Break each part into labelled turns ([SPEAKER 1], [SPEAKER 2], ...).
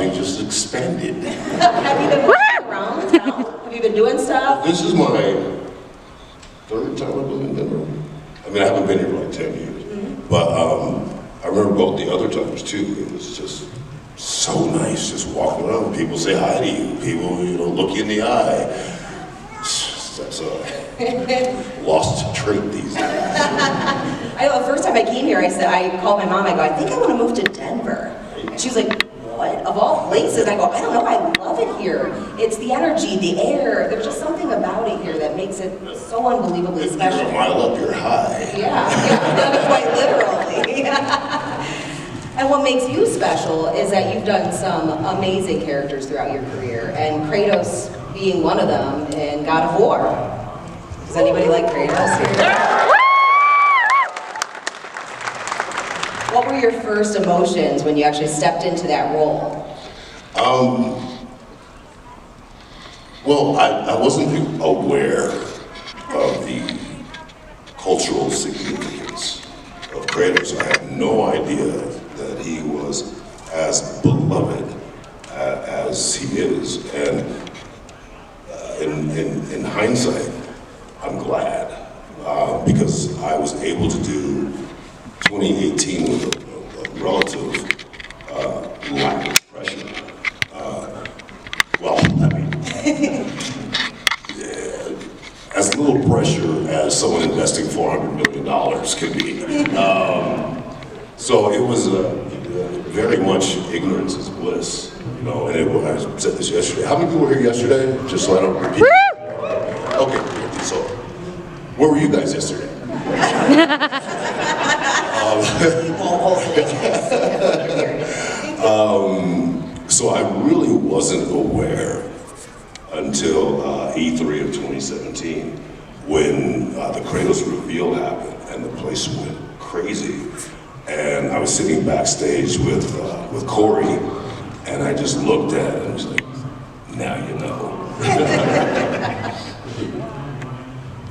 [SPEAKER 1] shopping just expanded.
[SPEAKER 2] Have you been walking around town? Have you been doing stuff?
[SPEAKER 1] This is my third time I've been in Denver. I mean, I haven't been here for like 10 years. But I remember both the other times too. It was just so nice just walking around. People say hi to you. People, look you in the eye. That's a lost trait these days.
[SPEAKER 2] I know the first time I came here, I called my mom, I think I want to move to Denver. And she was like, what? Of all places? I go, I don't know, I love it here. It's the energy, the air, there's just something about it here that makes it so unbelievably special.
[SPEAKER 1] You're a mile up, you're high.
[SPEAKER 2] Yeah, quite literally. And what makes you special is that you've done some amazing characters throughout your career, and Kratos being one of them in God of War. Does anybody like Kratos here? What were your first emotions when you actually stepped into that role?
[SPEAKER 1] Well, I wasn't aware of the cultural significance of Kratos. I had no idea that he was as beloved as he is. And in hindsight, I'm glad because I was able to do 2018 with a relative lack of expression. Well, I mean, as little pressure as someone investing $400 million can be. So it was very much ignorance is bliss, and I said this yesterday. How many people were here yesterday? Just so I don't repeat. Okay, so where were you guys yesterday? So I really wasn't aware until E3 of 2017 when the Kratos reveal happened and the place went crazy. And I was sitting backstage with Corey, and I just looked at it and was like, now you know.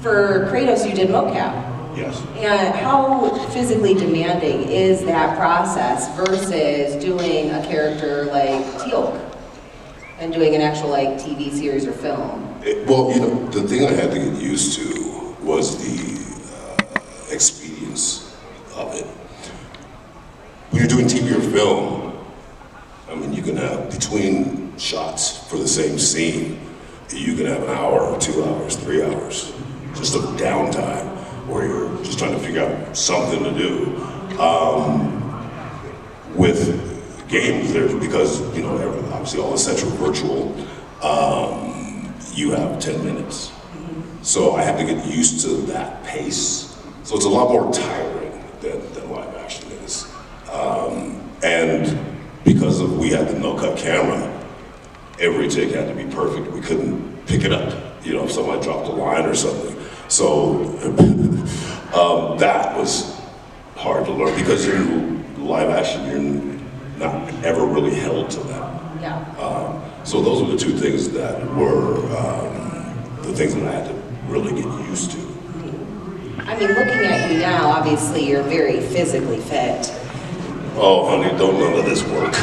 [SPEAKER 2] For Kratos, you did mocap.
[SPEAKER 1] Yes.
[SPEAKER 2] And how physically demanding is that process versus doing a character like Teal'c and doing an actual TV series or film?
[SPEAKER 1] The thing I had to get used to was the expedience of it. When you're doing TV or film, I mean, you can have between shots for the same scene, you can have an hour, 2 hours, 3 hours, just of downtime where you're just trying to figure out something to do. With games, there's because obviously all the sets are virtual. You have 10 minutes, so I had to get used to that pace. So it's a lot more tiring than live action is. And because we had the no-cut camera, every take had to be perfect. We couldn't pick it up, if somebody dropped a line or something. So that was hard to learn because in live action, you're not ever really held to that.
[SPEAKER 2] Yeah.
[SPEAKER 1] So those were the two things that were the things that I had to really get used to.
[SPEAKER 2] I mean, looking at you now, obviously you're very physically fit.
[SPEAKER 1] Oh, honey, don't none of this work.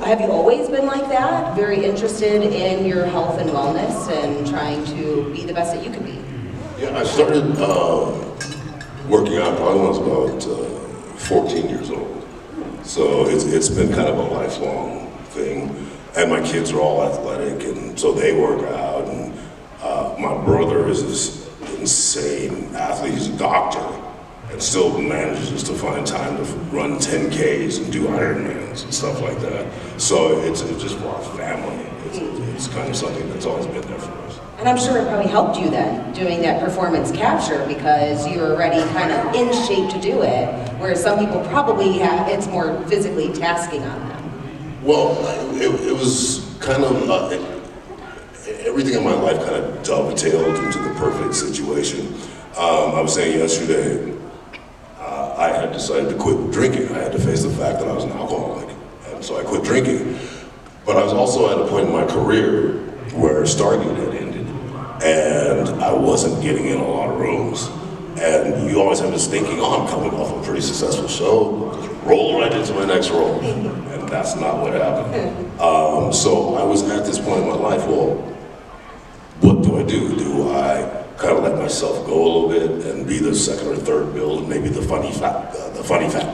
[SPEAKER 2] Have you always been like that? Very interested in your health and wellness and trying to be the best that you can be?
[SPEAKER 1] Yeah, I started working out probably when I was about 14 years old. So it's been kind of a lifelong thing. And my kids are all athletic, and so they work out. And my brother is this insane athlete. He's a doctor and still manages to find time to run 10Ks and do Ironmans and stuff like that. So it's just for our family. It's kind of something that's always been there for us.
[SPEAKER 2] And I'm sure it probably helped you then, doing that performance capture, because you're already kind of in shape to do it, whereas some people probably it's more physically tasking on them.
[SPEAKER 1] Well, it was kind of, everything in my life kind of dovetailed into the perfect situation. I was saying yesterday, I had decided to quit drinking. I had to face the fact that I was an alcoholic, and so I quit drinking. But I was also at a point in my career where Stargate had ended, and I wasn't getting in a lot of rooms. And you always have this thinking, oh, I'm coming off a pretty successful show, just roll right into my next role. And that's not what happened. So I was at this point in my life, well, what do I do? Do I kind of let myself go a little bit and be the second or third build, maybe the funny fat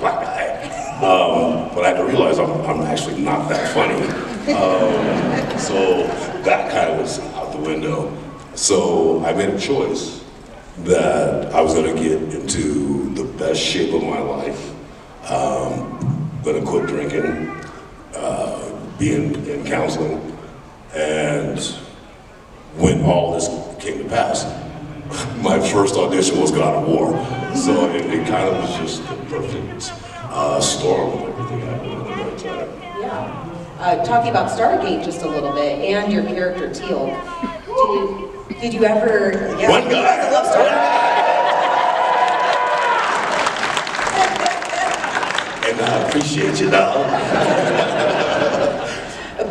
[SPEAKER 1] black guy? But I had to realize I'm actually not that funny. So that kind of was out the window. So I made a choice that I was going to get into the best shape of my life. Going to quit drinking, be in counseling, and when all this came to pass, my first audition was God of War. So it kind of was just the perfect storm of everything happening at the right time.
[SPEAKER 2] Yeah. Talking about Stargate just a little bit, and your character Teal. Did you ever? Yeah,
[SPEAKER 1] One guy.
[SPEAKER 2] I love Stargate.
[SPEAKER 1] And I appreciate you, dog.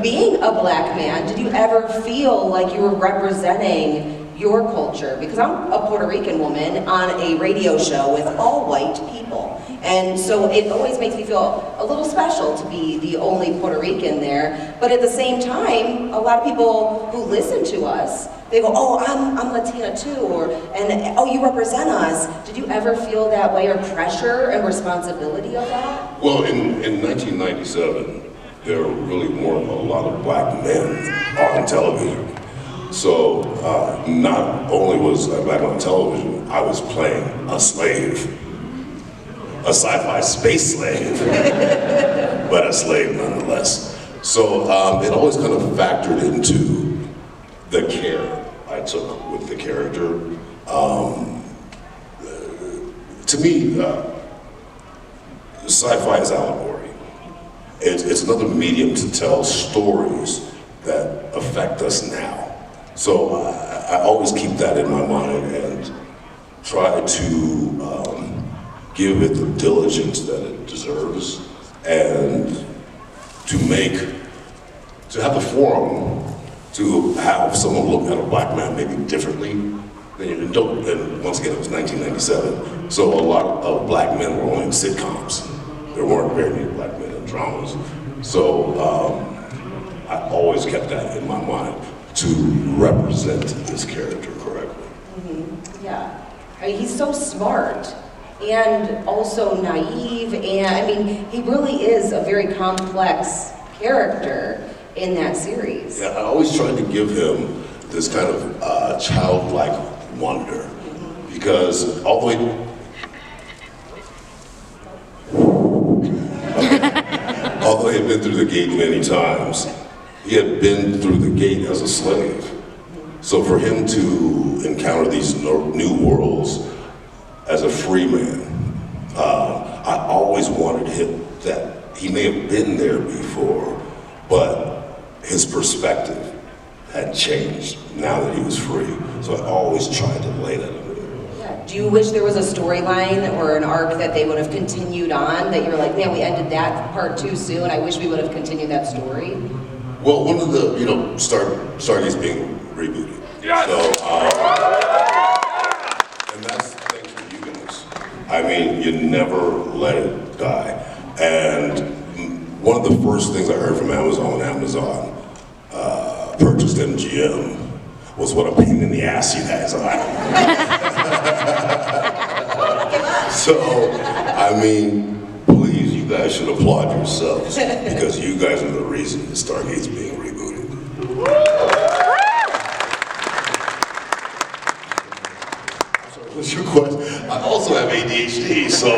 [SPEAKER 2] Being a black man, did you ever feel like you were representing your culture? Because I'm a Puerto Rican woman on a radio show with all white people. And so it always makes me feel a little special to be the only Puerto Rican there. But at the same time, a lot of people who listen to us, they go, oh, I'm Latina too, and oh, you represent us. Did you ever feel that way, or pressure and responsibility of that?
[SPEAKER 1] Well, in 1997, there really weren't a lot of black men on television. So not only was I black on television, I was playing a slave. A sci-fi space slave, but a slave nonetheless. So it always kind of factored into the care I took with the character. To me, sci-fi is allegory. It's another medium to tell stories that affect us now. So I always keep that in my mind and try to give it the diligence that it deserves, and to have the forum to have someone look at a black man maybe differently. And once again, it was 1997, so a lot of black men were only in sitcoms. There weren't very many black men in dramas. So I always kept that in my mind, to represent this character correctly.
[SPEAKER 2] Mm-hmm. Yeah, I mean, he's so smart and also naive, and I mean, he really is a very complex character in that series.
[SPEAKER 1] Yeah, I always tried to give him this kind of childlike wonder, because although he had been through the gate many times, he had been through the gate as a slave. So for him to encounter these new worlds as a free man, I always wanted him, that he may have been there before, but his perspective had changed now that he was free. So I always tried to lay that under there.
[SPEAKER 2] Yeah. Do you wish there was a storyline or an arc that they would have continued on, that you're like, man, we ended that part too soon, I wish we would have continued that story?
[SPEAKER 1] Well, one of the, Stargate's being rebooted.
[SPEAKER 3] Yes.
[SPEAKER 1] So, and that's thanks to you guys. I mean, you never let it die. And one of the first things I heard from Amazon when Amazon purchased MGM was what a pain in the ass you guys are. So, I mean, please, you guys should applaud yourselves, because you guys are the reason that Stargate's being rebooted. Sorry, what's your question? I also have ADHD, so.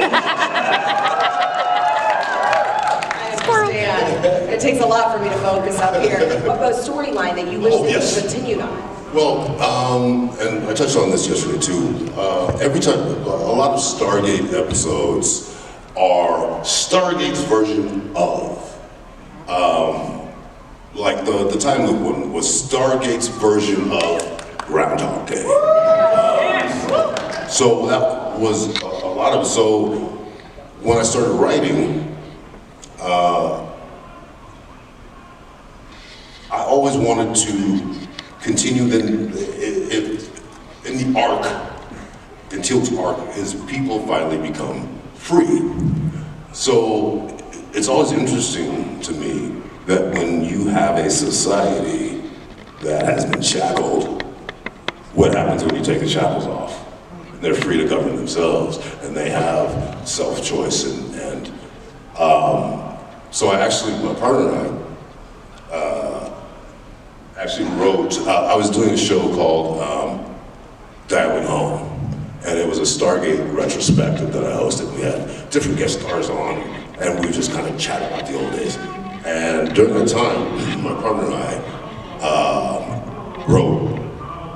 [SPEAKER 2] It takes a lot for me to focus up here. A storyline that you wish that you continued on.
[SPEAKER 1] Well, and I touched on this yesterday too. Every time, a lot of Stargate episodes are Stargate's version of. Like the Time Loop one was Stargate's version of Groundhog Day. So that was a lot of it. So when I started writing, I always wanted to continue in the arc, in in Teal'c's arc, his people finally become free. So it's always interesting to me that when you have a society that has been shackled, what happens when you take the shackles off? They're free to govern themselves, and they have self-choice. So I actually, my partner and I, actually wrote, I was doing a show called Dialing Home, and it was a Stargate retrospective that I hosted. We had different guest stars on, and we just kind of chatted about the old days. And during that time, my partner and I wrote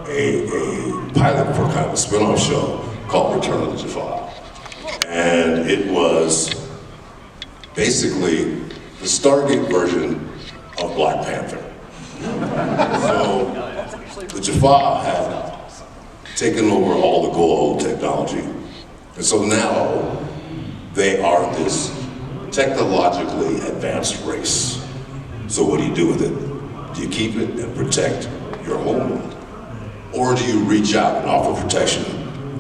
[SPEAKER 1] a pilot for kind of a spin-off show called Return of the Jaffa. And it was basically the Stargate version of Black Panther. So the Jaffa had taken over all the gold technology. And so now they are this technologically advanced race. So what do you do with it? Do you keep it and protect your homeworld? Or do you reach out and offer protection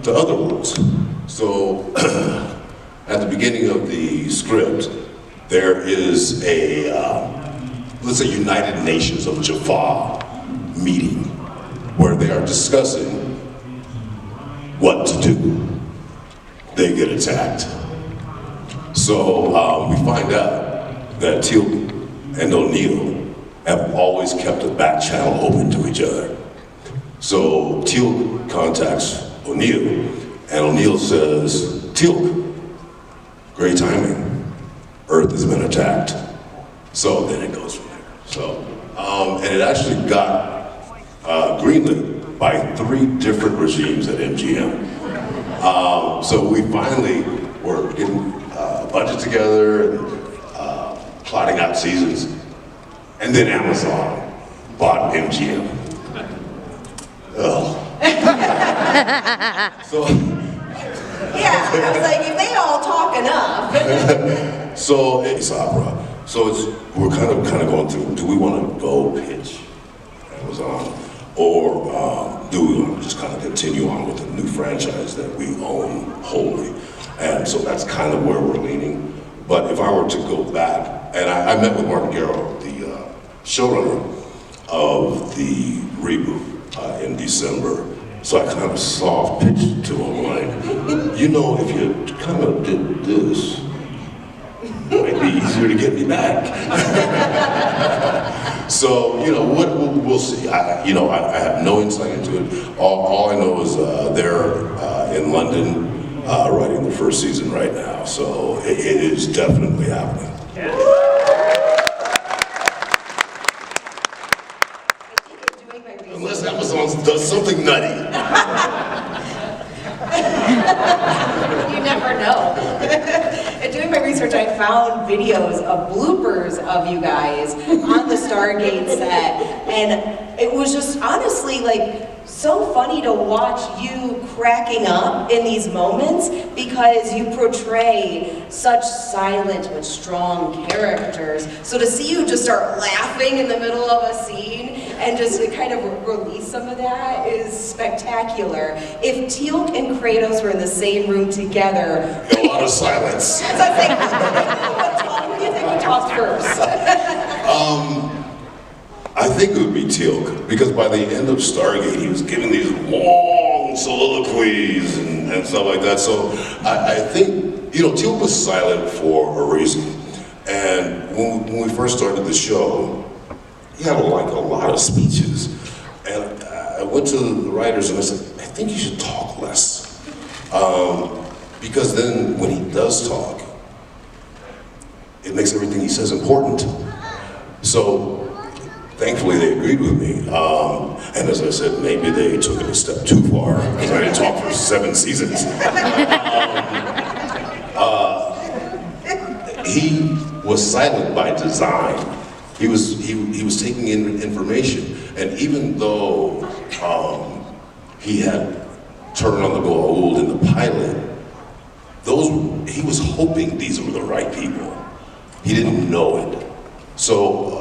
[SPEAKER 1] to other worlds? So at the beginning of the script, there is a, let's say, United Nations of Jaffa meeting where they are discussing what to do. They get attacked. So we find out that Teal'c and O'Neill have always kept a back channel open to each other. So Teal'c contacts O'Neill, and O'Neill says, Teal'c, great timing. Earth has been attacked. So then it goes from there. So, and it actually got greenlit by 3 different regimes at MGM. So we finally were getting a budget together and plotting out seasons. And then Amazon bought MGM. Ugh. So,
[SPEAKER 2] Yeah, I was like, if they all talk enough.
[SPEAKER 1] so it's opera. So we're kind of going through, do we want to go pitch Amazon? Or do we want to just kind of continue on with a new franchise that we own wholly? And so that's kind of where we're leaning. But if I were to go back, and I met with Martin Garrow, the showrunner of the reboot in December. So I kind of soft pitched to him like, you know, if you kind of did this, it might be easier to get me back. So, you know, we'll see. I have no insight into it. All I know is they're in London writing the first season right now. So it is definitely happening. Unless Amazon does something nutty.
[SPEAKER 2] You never know. In doing my research, I found videos of bloopers of you guys on the Stargate set, and it was just honestly like so funny to watch you cracking up in these moments because you portray such silent but strong characters. So to see you just start laughing in the middle of a scene and just to kind of release some of that is spectacular. If Teal'c and Kratos were in the same room together,
[SPEAKER 1] A lot of silence.
[SPEAKER 2] so I was like, who do you think would talk first?
[SPEAKER 1] I think it would be Teal'c, because by the end of Stargate, he was giving these long soliloquies and stuff like that. So I think, you know, Teal'c was silent for a reason. And when we first started the show, he had a lot of speeches. And I went to the writers and I said, I think you should talk less. Because then when he does talk, it makes everything he says important. So thankfully they agreed with me. And as I said, maybe they took it a step too far because I didn't talk for 7 seasons. He was silent by design. He was taking in information, and even though he had turned on the gold in the pilot, he was hoping these were the right people. He didn't know it. So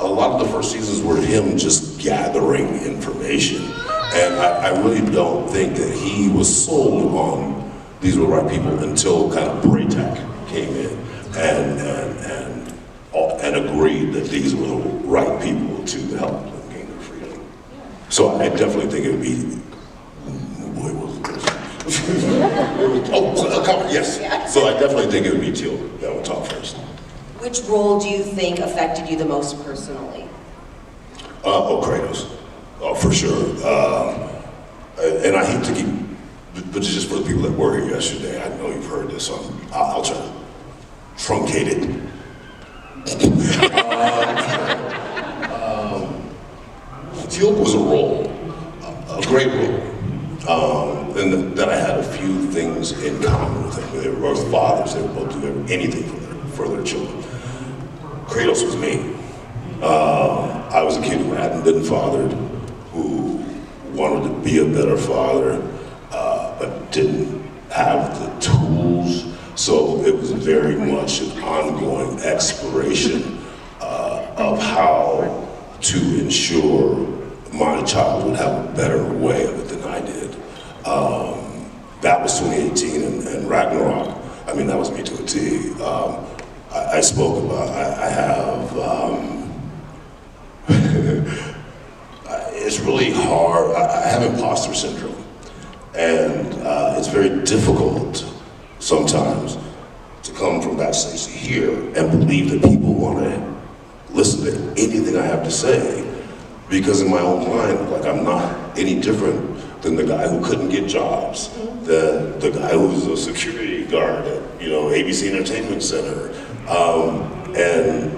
[SPEAKER 1] a lot of the first seasons were him just gathering information And I really don't think that he was sold on these were the right people until kind of Braytac came in and agreed that these were the right people to help them gain their freedom. So I definitely think it would be. Boy, what was this? Yes. So I definitely think it would be Teal that would talk first.
[SPEAKER 2] Which role do you think affected you the most personally?
[SPEAKER 1] Kratos, for sure. And I hate to keep, but just for the people that were here yesterday, I know you've heard this, so I'll try to truncate it. Teal was a role, a great role, and that I had a few things in common with him. They were both fathers, they would both do anything for their children. Kratos was me. I was a kid who hadn't been fathered, who wanted to be a better father, but didn't have the tools. So it was very much an ongoing exploration of how to ensure my child would have a better way of it than I did. That was 2018, and Ragnarok, I mean, that was me to a T. I spoke about, I have, it's really hard. I have imposter syndrome, and it's very difficult sometimes to come from that stage to here and believe that people want to listen to anything I have to say, because in my own mind, like, I'm not any different than the guy who couldn't get jobs, the guy who was a security guard at ABC Entertainment Center, and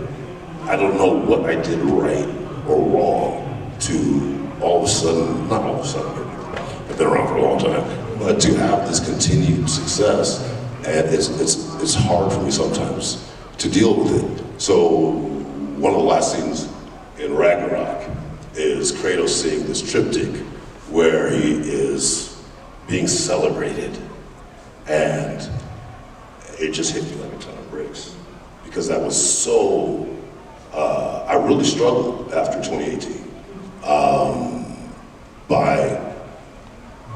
[SPEAKER 1] I don't know what I did right or wrong to all of a sudden, not all of a sudden, I've been around for a long time, but to have this continued success, and it's hard for me sometimes to deal with it. So one of the last scenes in Ragnarok is Kratos seeing this triptych where he is being celebrated, and it just hit me like a ton of bricks, because that was so, I really struggled after 2018 by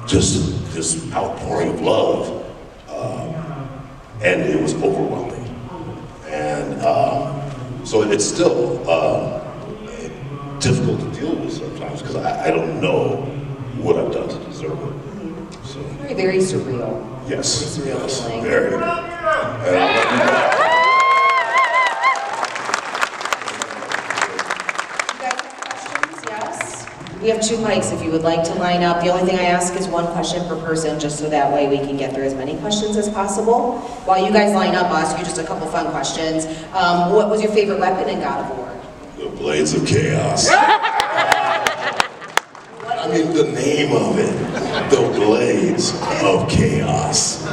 [SPEAKER 1] just this outpouring of love, and it was overwhelming. And so it's still difficult to deal with sometimes, because I don't know what I've done to deserve it. So,
[SPEAKER 2] Very, very surreal.
[SPEAKER 1] yes,
[SPEAKER 2] Very surreal
[SPEAKER 1] yes,
[SPEAKER 2] feeling.
[SPEAKER 1] very. And I'll let you know.
[SPEAKER 2] You guys have questions? Yes? We have 2 mics if you would like to line up. The only thing I ask is 1 question per person, just so that way we can get through as many questions as possible. While you guys line up, I'll ask you just a couple fun questions. What was your favorite weapon in God of War?
[SPEAKER 1] The Blades of Chaos. I mean, the name of it, the Blades of Chaos.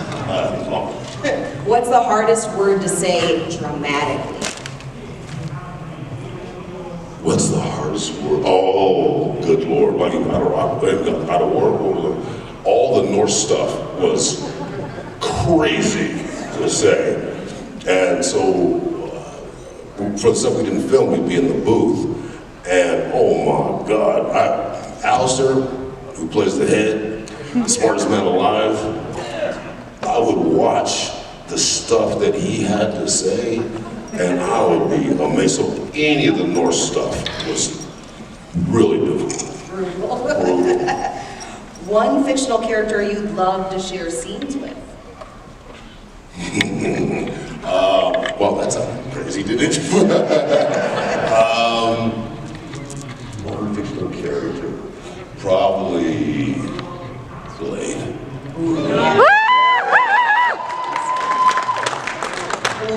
[SPEAKER 2] What's the hardest word to say dramatically?
[SPEAKER 1] What's the hardest word? Oh, good Lord. Like God of War, all the Norse stuff was crazy to say. And so, for the stuff we didn't film, we'd be in the booth, and oh my God, Alistair, who plays the head, the smartest man alive, I would watch the stuff that he had to say, and I would be amazed. So any of the Norse stuff was really difficult.
[SPEAKER 2] Brutal. One fictional character you'd love to share scenes with?
[SPEAKER 1] Well, that sounded crazy, didn't it? One fictional character, probably Blade.
[SPEAKER 2] Well,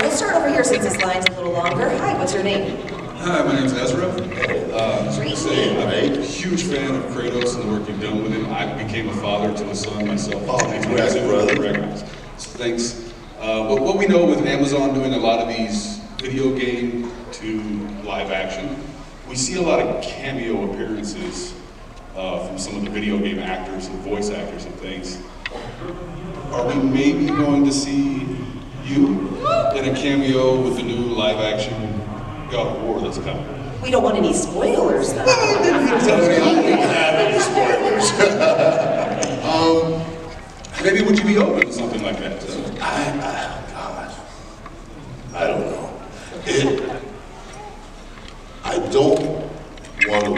[SPEAKER 2] we'll start over here since this line's a little longer. Hi, what's your name?
[SPEAKER 3] Hi, my name's Ezra. I'm a huge fan of Kratos and the work you've done with him. I became a father to a son myself.
[SPEAKER 1] Oh, congrats, brother.
[SPEAKER 3] So thanks. But what we know with Amazon doing a lot of these video game to live action, we see a lot of cameo appearances from some of the video game actors and voice actors and things. Are we maybe going to see you in a cameo with the new live action God of War that's coming?
[SPEAKER 2] We don't want any spoilers, though.
[SPEAKER 1] I don't have any spoilers.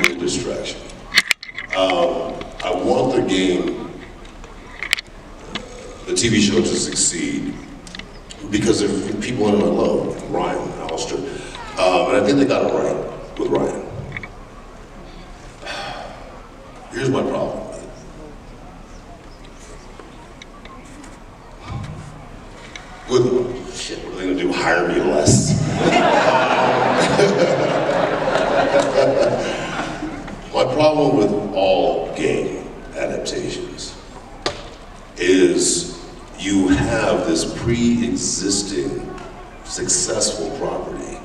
[SPEAKER 1] a distraction. I want the game, the TV show to succeed because of people in it I love, Ryan, Alistair. And I think they got it right with Ryan. Here's my problem. With shit, what are they gonna do? Hire me less? My problem with all game adaptations is you have this pre-existing successful property,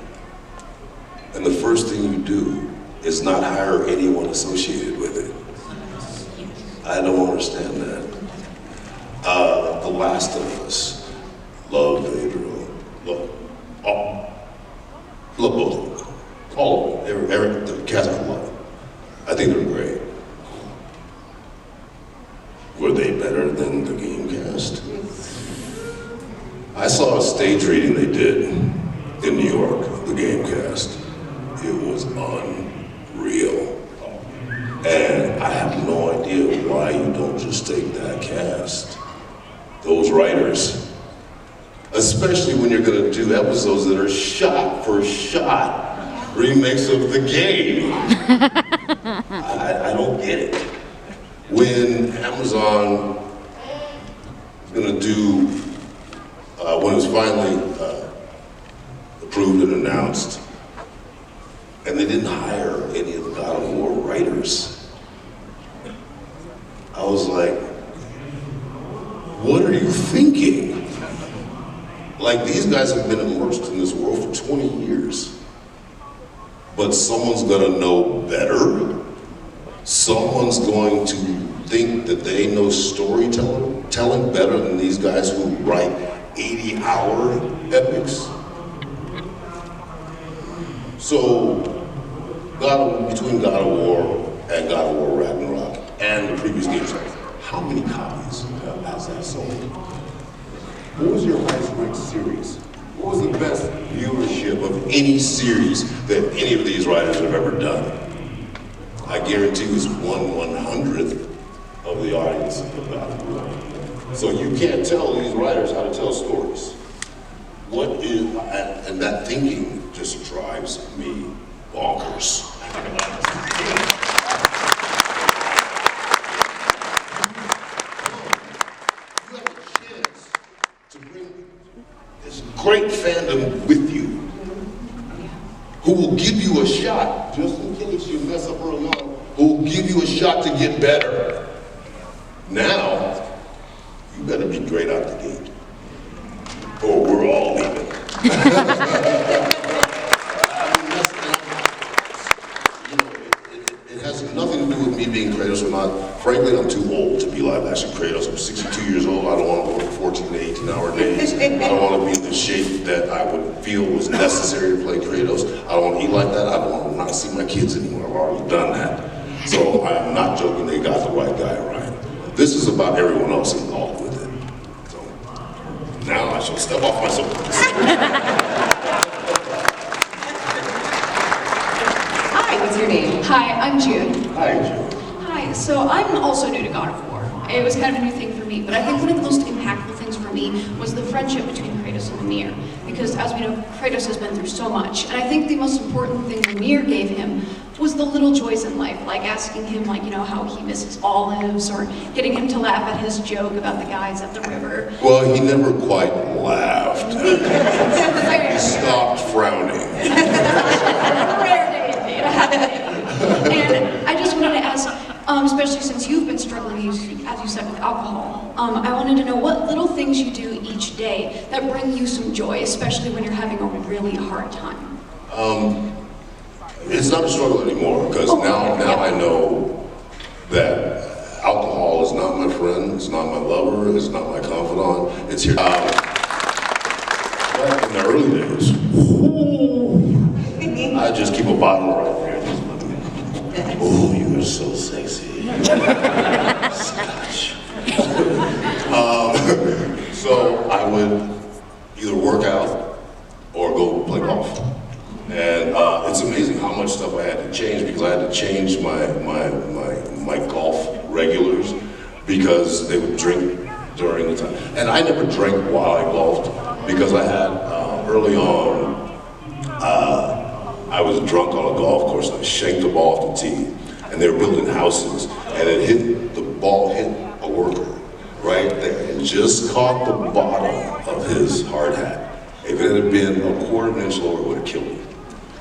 [SPEAKER 1] and the first thing you do is not hire anyone associated with it. I don't understand that. The Last of Us. Love Vader, love both of them. All of them. Every the cast I love. I think they're great. Were they better than the game cast? I saw a stage reading they did in New York, the game cast. It was unreal. And I have no idea why you don't just take that cast. Those writers. Especially when you're going to do episodes that are shot for shot remakes of the game. I don't get it. When Amazon was going to do, when it was finally approved and announced, and they didn't hire any of the God of War writers, I was like, what are you thinking? Like, these guys have been immersed in this world for 20 years. But someone's gonna know better. Someone's going to think that they know storytelling better than these guys who write 80-hour epics. So, between God of War and God of War Ragnarok and the previous games, how many copies has that sold? What was your highest ranked series? What was the best viewership of any series that any of these writers have ever done? I guarantee it was 1/100th of the audience of God of War. So you can't tell these writers how to tell stories. And that thinking just drives me bonkers. Great fandom with you, who will give you a shot, just in case you mess up early on, who will give you a shot to get better. Now, you better be great out the gate, or we're all leaving. It has nothing to do with me being Kratos or not. Frankly, I'm too old to be live action Kratos. I'm 62 years old. I don't want to work 14 to 18-hour days. I don't want to be in the shape that I would feel was necessary to play Kratos. I don't want to eat like that. I don't want to not see my kids anymore. I've already done that. So I'm not joking. They got the right guy, Ryan. This is about everyone else involved with it. So now I shall step off my soapbox.
[SPEAKER 2] Hi, what's your name?
[SPEAKER 4] Hi, I'm June.
[SPEAKER 1] Hi, Joe.
[SPEAKER 4] Hi, so I'm also new to God of War. It was kind of a new thing for me, but I think one of the most impactful things for me was the friendship between Kratos and Mimir. Because as we know, Kratos has been through so much, and I think the most important thing Mimir gave him was the little joys in life, like asking him, how he misses olives, or getting him to laugh at his joke about the guys at the river.
[SPEAKER 1] Well, he never quite laughed. He stopped frowning.
[SPEAKER 4] A rare day indeed, a happy day. And I just wanted to ask, especially since you've been struggling, as you said, with alcohol, I wanted to know what little things you do each day that bring you some joy, especially when you're having a really hard time.
[SPEAKER 1] It's not a struggle anymore, because now I know that alcohol is not my friend, it's not my lover, it's not my confidant, it's here. But in the early days, I just keep a bottle right there. Oh, you are so sexy. Scotch. So I would either work out or go play golf. And it's amazing how much stuff I had to change because I had to change my golf regulars because they would drink during the time. And I never drank while I golfed because I had, early on, I was drunk on a golf course and I shanked the ball off the tee. And they were building houses and the ball hit a worker right there and just caught the bottom of his hard hat. If it had been a quarter of an inch lower, it would have killed him.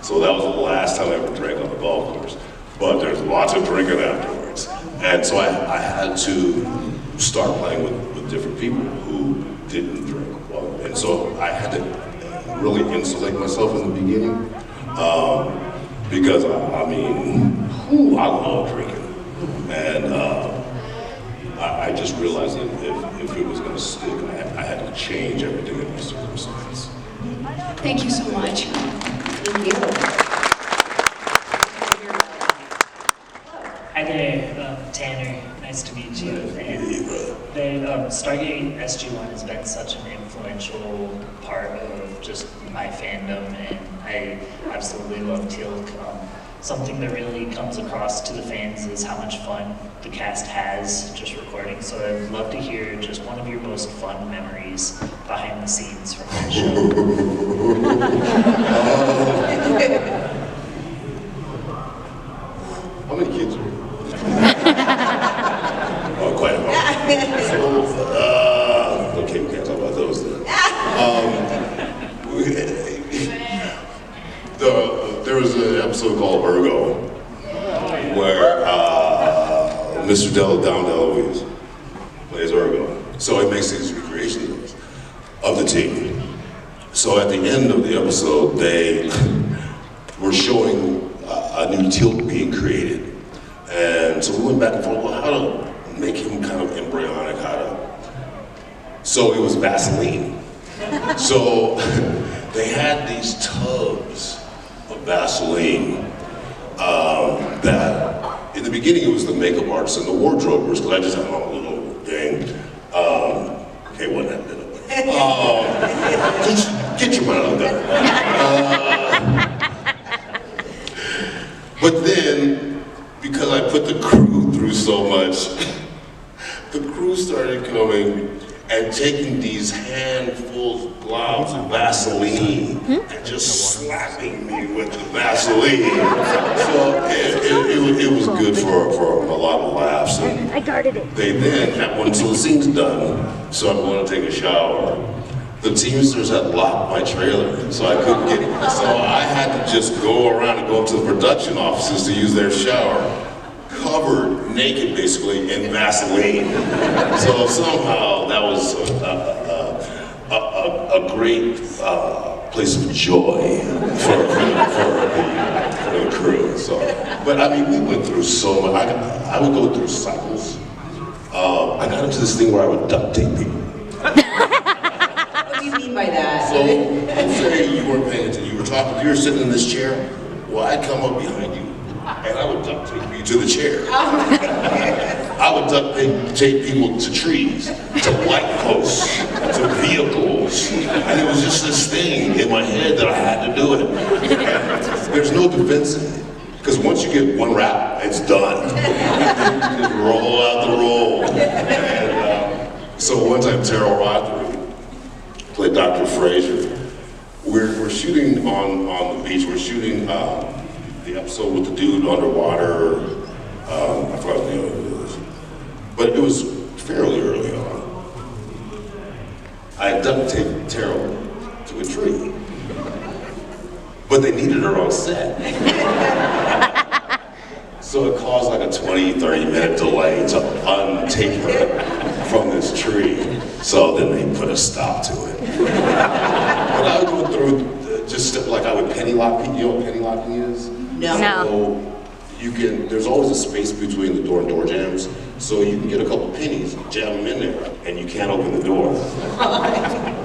[SPEAKER 1] So that was the last time I ever drank on a golf course. But there's lots of drinking afterwards. And so I had to start playing with different people who didn't drink. Well, and so I had to really insulate myself in the beginning. Because I mean, I love drinking. And I just realized that if it was going to stick, I had to change everything in my circumstance.
[SPEAKER 4] Thank you so much.
[SPEAKER 2] Thank you.
[SPEAKER 5] Hi there, Tanner. Nice to meet you. Stargate SG-1 has been such an influential part of just my fandom, and I absolutely love Teal'c. Something that really comes across to the fans is how much fun the cast has just recording. So I'd love to hear just one of your most fun memories behind the scenes from that show.
[SPEAKER 1] How many kids are you? Oh, quite a lot. Okay, we can't talk about those then. There was an episode called Ergo, where Mr. Della Down DeLuise plays Ergo. So it makes these recreations of the team. So at the end of the episode, they were showing a new Teal'c being created. And so we went back and forth, well, how to make him kind of embryonic, so it was Vaseline. So they had these tubs of Vaseline that, in the beginning, it was the makeup artists and the wardrobers, because I just had my little thing. Okay, wasn't that little. Get your mind on that. But then, because I put the crew through so much, the crew started coming and taking these handfuls of globs of Vaseline and just slapping me with the Vaseline. So it was good for a lot of laughs. And
[SPEAKER 6] I guarded it.
[SPEAKER 1] they then, once the scene's done, so I'm going to take a shower, the Teamsters had locked my trailer, so I couldn't get it. So I had to just go around and go up to the production offices to use their shower, covered, naked basically, in Vaseline. So somehow that was a great place of joy for the crew. So, but I mean, we went through so much. I would go through cycles. I got into this thing where I would duct tape people.
[SPEAKER 2] What do you mean by that?
[SPEAKER 1] So let's say you weren't paying attention. You were talking. You were sitting in this chair. Well, I'd come up behind you, and I would duct tape you to the chair. I would duct tape people to trees, to light posts, to vehicles. And it was just this thing in my head that I had to do it. And there's no defense in it. Because once you get one rap, it's done. You just roll out the roll. And so one time Terrell Rothery played Dr. Frazier. We're shooting on the beach. We're shooting the episode with the dude underwater. I forgot the name of it. But it was fairly early on. I duct taped Terrell to a tree. But they needed her on set. So it caused like a 20, 30-minute delay to untape her from this tree. So then they put a stop to it. But I would go through just like I would penny lock people. You know what penny locking is?
[SPEAKER 2] No.
[SPEAKER 1] So you can, there's always a space between the door and door jambs. So you can get a couple pennies, jam them in there, and you can't open the door.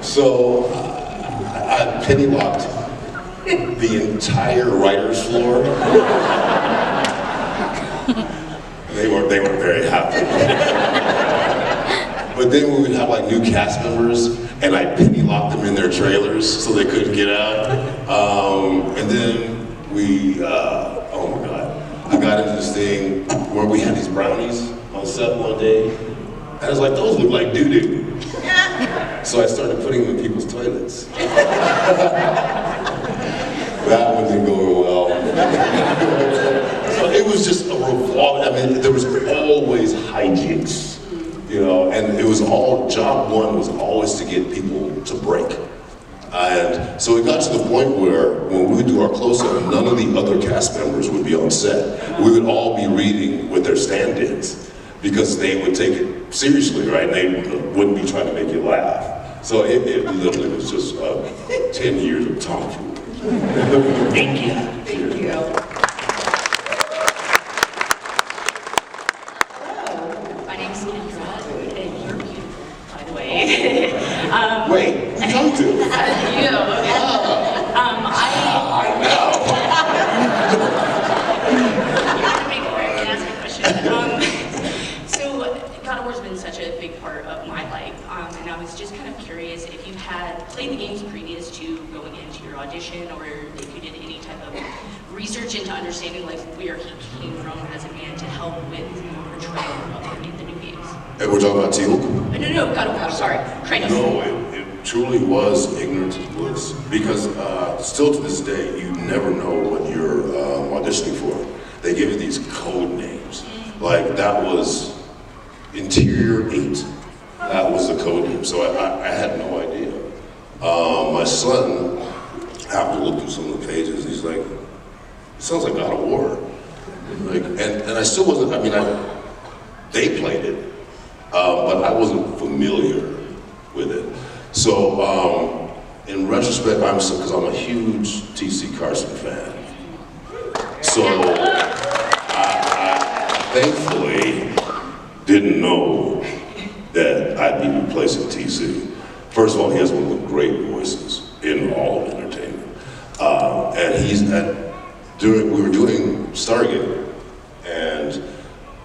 [SPEAKER 1] So I penny locked the entire writer's floor. They weren't very happy. But then we would have like new cast members, and I penny locked them in their trailers so they couldn't get out. And then oh my God, I got into this thing where we had these brownies on set one day, and I was like, those look like doo-doo. So I started putting them in people's toilets. That one didn't go over well. So it was just a revolving, I mean, there was always hijinks, you know, and it was all, job one was always to get people to break. And so it got to the point where when we would do our close-up, none of the other cast members would be on set. We would all be reading with their stand-ins because they would take it seriously, right? They wouldn't be trying to make you laugh. So it literally was just 10 years of tomfoolery.
[SPEAKER 5] Thank you.
[SPEAKER 2] Thank you.
[SPEAKER 6] My name's Kendra, and you're beautiful, by the way.
[SPEAKER 1] Wait, who talked to?
[SPEAKER 6] You.
[SPEAKER 1] I know.
[SPEAKER 6] You're gonna make it right and ask me a question. So, God of War's been such a big part of my life, and I was just kind of curious if you had played the games previous to going into your audition, or if you did any type of research into understanding like where he came from as a man to help with your portrayal of him in the new games.
[SPEAKER 1] And we're talking about Teal?
[SPEAKER 6] No, God of War, sorry, Kratos.
[SPEAKER 1] No, it truly was ignorance is bliss. Because still to this day, you never know what you're auditioning for. They give you these code names. Like that was Interior 8. That was the code name. So I had no idea. My son happened to look through some of the pages. He's like, it sounds like God of War. Like, and I still wasn't, I mean, they played it, but I wasn't familiar with it. So, in retrospect, because I'm a huge T.C. Carson fan. So, I thankfully didn't know that I'd be replacing T.C. First of all, he has one of the great voices in all of entertainment. And we were doing Stargate, and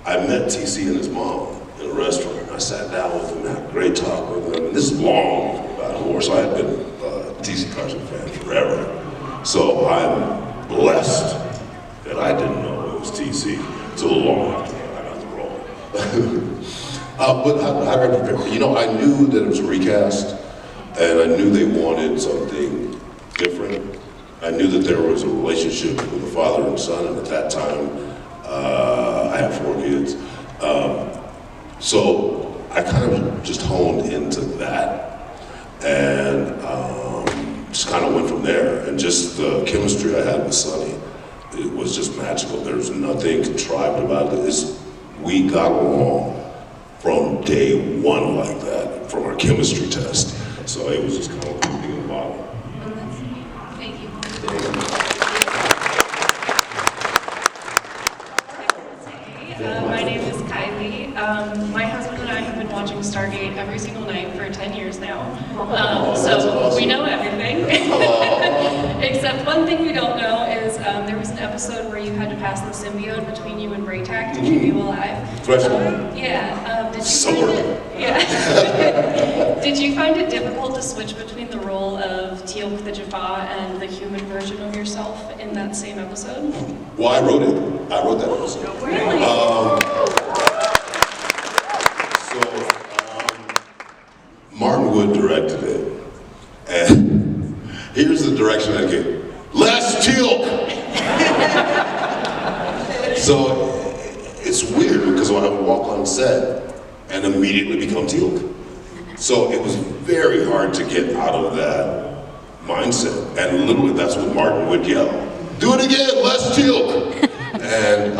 [SPEAKER 1] I met TC and his mom in a restaurant. I sat down with him, had a great talk with him, and this is long about a war, so I had been a TC Carson fan forever. So I'm blessed that I didn't know it was TC until long after I got the role. But how did I prepare? You know, I knew that it was a recast, and I knew they wanted something different. I knew that there was a relationship with a father and son, and at that time, I had 4 kids. So I kind of just honed into that, and just kind of went from there. And just the chemistry I had with Sonny, it was just magical. There was nothing contrived about it. We got along from day one like that, from our chemistry test. So it was just kind of putting in the bottle.
[SPEAKER 6] Thank you.
[SPEAKER 7] My name is Kylie. My husband and I have been watching Stargate every single night for 10 years now. So we know everything. Except one thing we don't know is there was an episode where you had to pass the symbiote between you and Braytac to keep you alive. Yeah. Did you find it? Yeah. Did you find it difficult to switch between the role of Teal'c the Jaffa and the human version of yourself in that same episode?
[SPEAKER 1] Well, I wrote it. I wrote that episode.
[SPEAKER 7] Really?
[SPEAKER 1] Martin Wood directed it, and here's the direction I gave. Less Teal'c! So it's weird because I would walk on set and immediately become Teal'c. So it was very hard to get out of that mindset. And literally that's what Martin would yell. Do it again, less Teal'c! And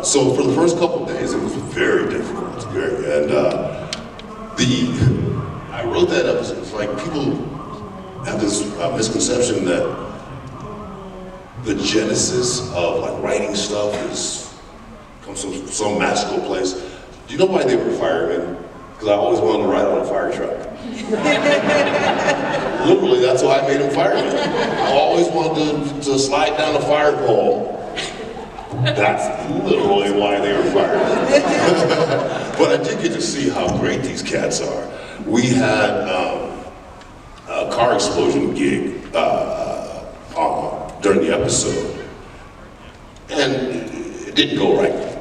[SPEAKER 1] so for the first couple of days, it was very difficult. I wrote that episode. It's like people have this misconception that the genesis of like writing stuff comes from some magical place. Do you know why they were firemen? Because I always wanted to ride on a fire truck. Literally, that's why I made them firemen. I always wanted to slide down a fire pole. That's literally why they were firemen. But I did get to see how great these cats are. We had a car explosion gig during the episode, and it didn't go right.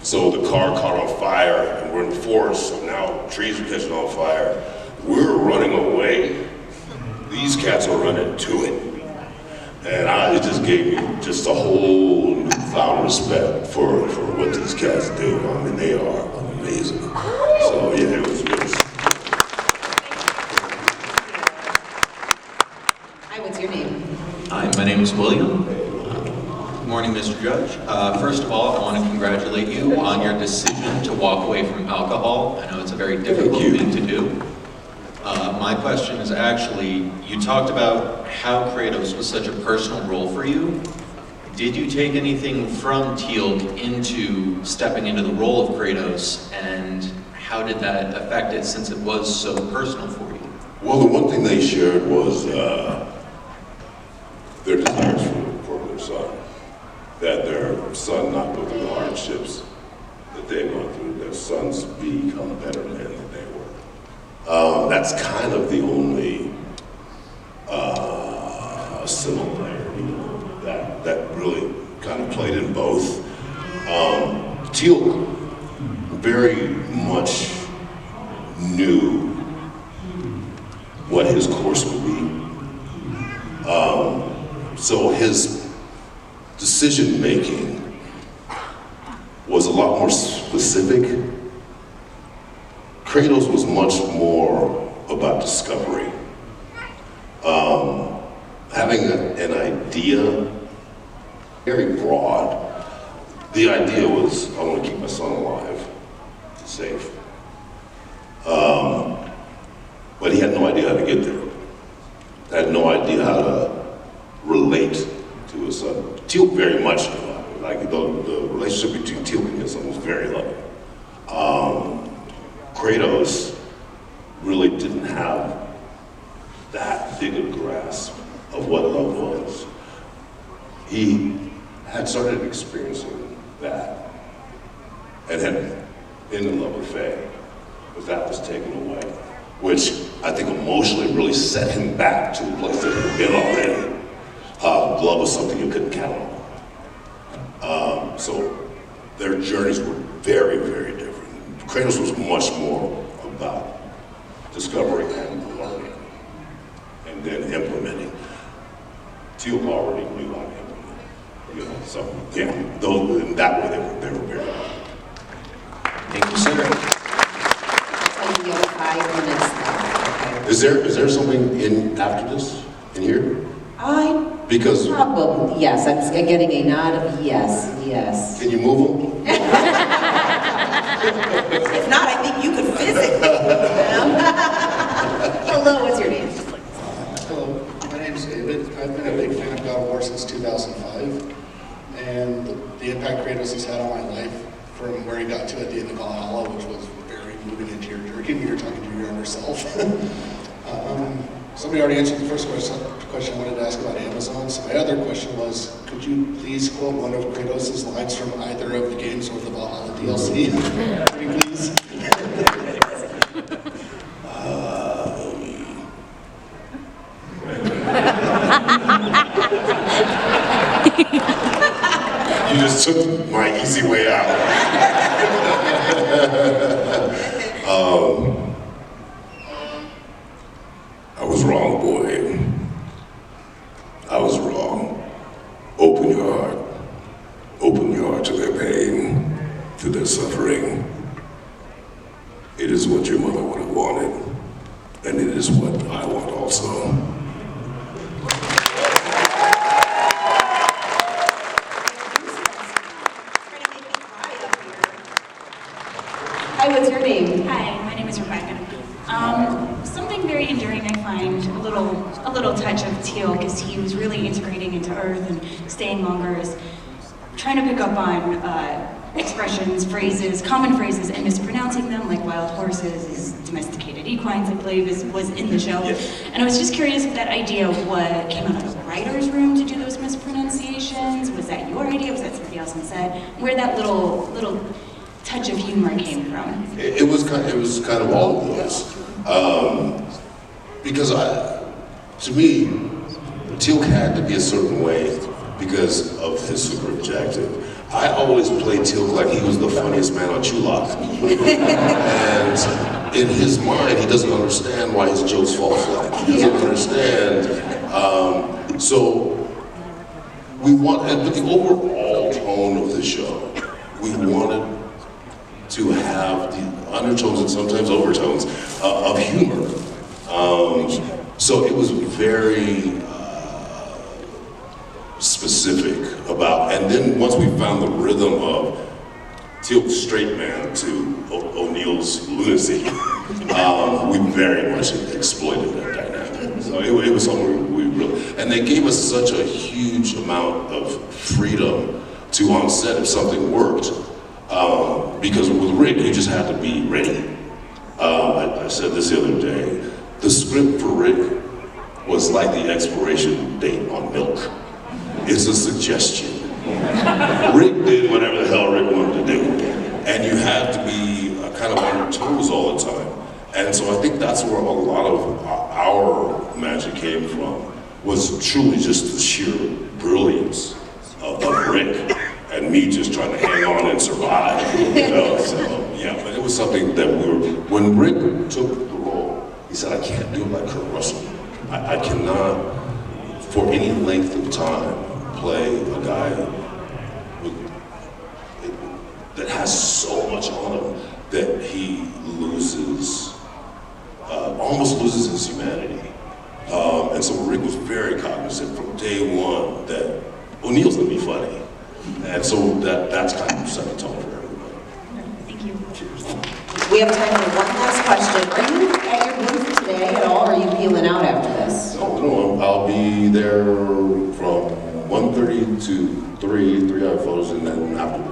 [SPEAKER 1] So the car caught on fire, and we're in the forest, so now trees are catching on fire. We're running away. These cats are running to it. And it just gave me just a whole newfound respect for what these cats do. I mean, they are amazing. So yeah, it was.
[SPEAKER 2] Hi, what's your name?
[SPEAKER 8] Hi, my name is William. Good morning, Mr. Judge. First of all, I want to congratulate you on your decision to walk away from alcohol. I know it's a very difficult thing to do. My question is actually, you talked about how Kratos was such a personal role for you. Did you take anything from Teal'c into stepping into the role of Kratos, and how did that affect it since it was so personal for you?
[SPEAKER 1] Well, the one thing they shared was their desires for their son. That their son not go through the hardships that they've gone through. Their sons become better men than they were. That's kind of the only similarity that really kind of played in both. Teal'c very much knew what his course would be. So his decision making was a lot more specific. Kratos was much more about discovery. Having an idea, very broad. The idea was, I want to keep my son alive, safe. But he had no idea how to get there. Had no idea how to relate to his son. Teal'c very much, like the relationship between Teal'c and his son was very loving. Kratos really didn't have that big a grasp of what love was. He had started experiencing that and had been in love with Faye, but that was taken away, which I think emotionally really set him back to a place that he'd been already. Love was something you couldn't count on. So their journeys were very, very different. Kratos was much more about discovery and learning, and then implementing. Teal'c already knew how to implement, so yeah, those, in that way they were very good.
[SPEAKER 8] Thank you, sir.
[SPEAKER 2] So you have 5 minutes left.
[SPEAKER 1] Is there something in after this in here? Because
[SPEAKER 2] Probably, yes, I'm getting a nod of yes, yes.
[SPEAKER 1] can you move them?
[SPEAKER 2] If not, I think you could physically. Hello, what's your name?
[SPEAKER 9] Hello, my name's David. I've been a big fan of God of War since 2005, and the impact Kratos has had on my life, from where he got to at the end of Valhalla, which was very moving and tear-jerking. You're talking to your younger self. Somebody already answered the first question I wanted to ask about Amazon. So my other question was, could you please quote one of Kratos' lines from either of the games or the Valhalla DLC? Pretty please.
[SPEAKER 1] You just took my easy way out. I was wrong, boy. I was wrong. Open your heart. Open your heart to their pain, to their suffering. It is what your mother would have wanted, and it is what I want also.
[SPEAKER 2] Hi, what's your name?
[SPEAKER 10] Hi, my name is Rebecca. Something very endearing I find, a little touch of Teal'c, as he was really integrating into Earth and staying longer, is trying to pick up on expressions, phrases, common phrases, and mispronouncing them, like wild horses is domesticated equines, I believe, was in the show.
[SPEAKER 1] Yes.
[SPEAKER 10] And I was just curious if that idea came out of the writer's room to do those mispronunciations. Was that your idea? Was that somebody else on set? Where that little touch of humor came from?
[SPEAKER 1] It was kind of all of those. Because to me, Teal'c had to be a certain way because of his super objective. I always played Teal'c like he was the funniest man on Chulak. And in his mind, he doesn't understand why his jokes fall flat. He doesn't understand. So we want, but the overall tone of the show, we wanted to have the undertones and sometimes overtones of humor. So it was very specific about, and then once we found the rhythm of Teal'c's straight man to O'Neill's lunacy, we very much exploited that dynamic. So it was something we really, and they gave us such a huge amount of freedom to on set if something worked. Because with Rick, you just had to be ready. I said this the other day, the script for Rick was like the expiration date on milk. It's a suggestion. Rick did whatever the hell Rick wanted to do. And you had to be kind of on your toes all the time. And so I think that's where a lot of our magic came from, was truly just the sheer brilliance of Rick. And me just trying to hang on and survive, you know? So, yeah, but it was something that when Rick took the role, he said, I can't do it like Kurt Russell. I cannot, for any length of time, play a guy that has so much on him that he loses, almost loses his humanity. And so Rick was very cognizant from day one that O'Neill's gonna be funny. And so that's kind of set the tone for everybody.
[SPEAKER 10] Thank you.
[SPEAKER 1] Cheers.
[SPEAKER 2] We have time for one last question. Are you at your booth today at all, or are you peeling out after this?
[SPEAKER 1] No, I'll be there from 1:30 to 3 hour photos, and then after.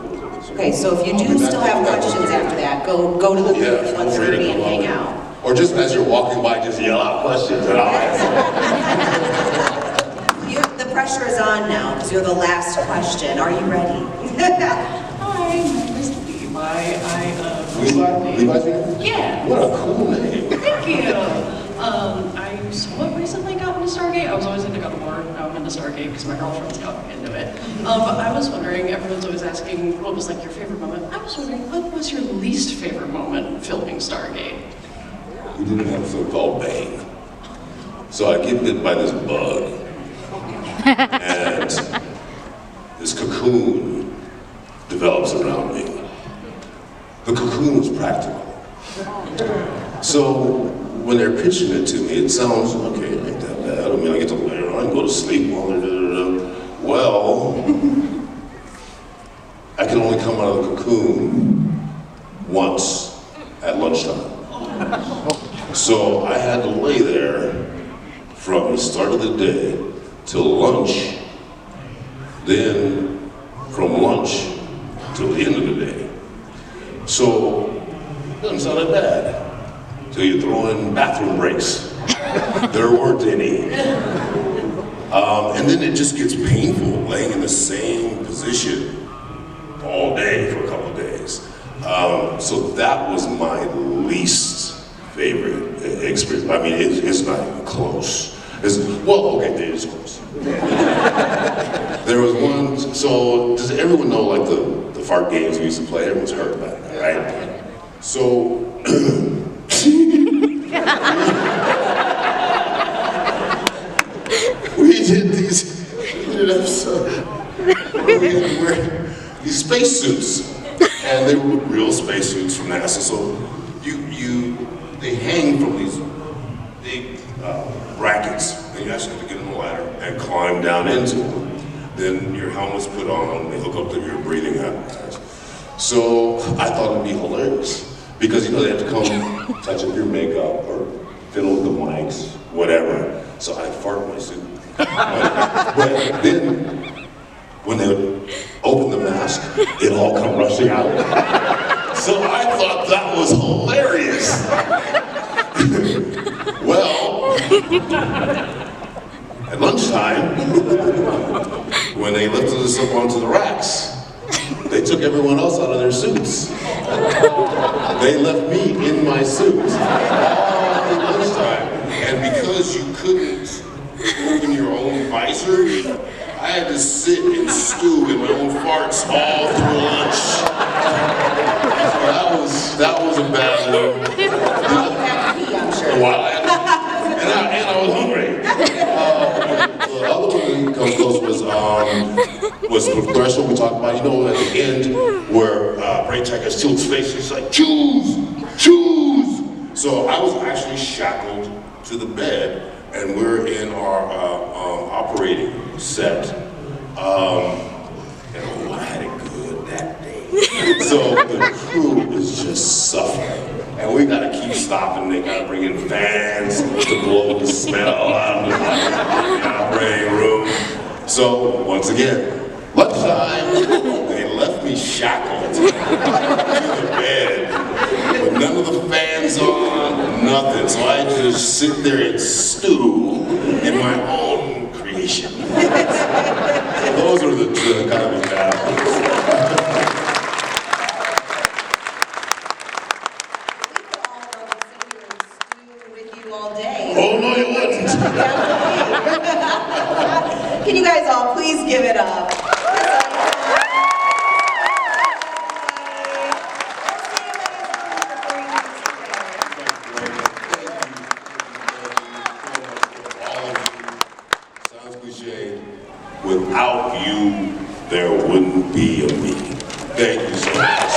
[SPEAKER 2] Okay, so if you do still have questions after that, go to the booth at 1:30 and hang out.
[SPEAKER 1] Or just as you're walking by, just yell out questions and I'll answer.
[SPEAKER 2] The pressure is on now, because you're the last question. Are you ready?
[SPEAKER 7] Hi, my name is Levi.
[SPEAKER 1] Levi's here?
[SPEAKER 7] Yeah.
[SPEAKER 1] What a cool name.
[SPEAKER 7] Thank you. I somewhat recently got into Stargate. I was always into God of War. Now I'm into Stargate because my girlfriend's got me into it. But I was wondering, everyone's always asking, what was like your favorite moment? I was wondering, what was your least favorite moment filming Stargate?
[SPEAKER 1] We did an episode called Bane. So I get bit by this bug. And this cocoon develops around me. The cocoon was practical. So when they're pitching it to me, it sounds, okay, it ain't that bad. I mean, I get to lay around and go to sleep while they're Well, I can only come out of the cocoon once at lunchtime. So I had to lay there from the start of the day till lunch, then from lunch till the end of the day. So it doesn't sound that bad till you throw in bathroom breaks. There weren't any. And then it just gets painful laying in the same position all day for a couple of days. So that was my least favorite experience. I mean, it's not even close. Well, okay, it is close. There was one, so does everyone know like the fart games we used to play? Everyone's heard about it, right? So, we did an episode where we had to wear these spacesuits, and they were real spacesuits from NASA. So they hang from these big brackets, and you actually have to get on the ladder and climb down into them. Then your helmet's put on, they hook up to your breathing apparatus. So I thought it'd be hilarious, because you know they have to come touch up your makeup or fiddle with the mics, whatever. So I fart in my suit. But then, when they open the mask, it all come rushing out. So I thought that was hilarious. Well, at lunchtime, when they lifted us up onto the racks, they took everyone else out of their suits. They left me in my suit all at lunchtime. And because you couldn't in your own visor. I had to sit and stew in my own farts all through lunch. So that was a bad one.
[SPEAKER 2] You had to pee, I'm sure.
[SPEAKER 1] Wow, and I was hungry. The other one that comes close was the threshold we talked about. You know, at the end where Brain Tech has Tilt's face, he's like, choose, choose. So I was actually shackled to the bed, and we're in our operating set. And I had it good that day. So the crew is just suffering. And we gotta keep stopping. They gotta bring in fans to blow the smell out of the operating room. So once again, lunchtime, they left me shackled to the bed with none of the fans on, nothing. So I had to just sit there and stew in my own creation. So those are the kind of examples.
[SPEAKER 2] All day.
[SPEAKER 1] Oh no, you wouldn't.
[SPEAKER 2] Can you guys all please give it up?
[SPEAKER 1] Sounds cliche. Without you, there wouldn't be a me. Thank you so much.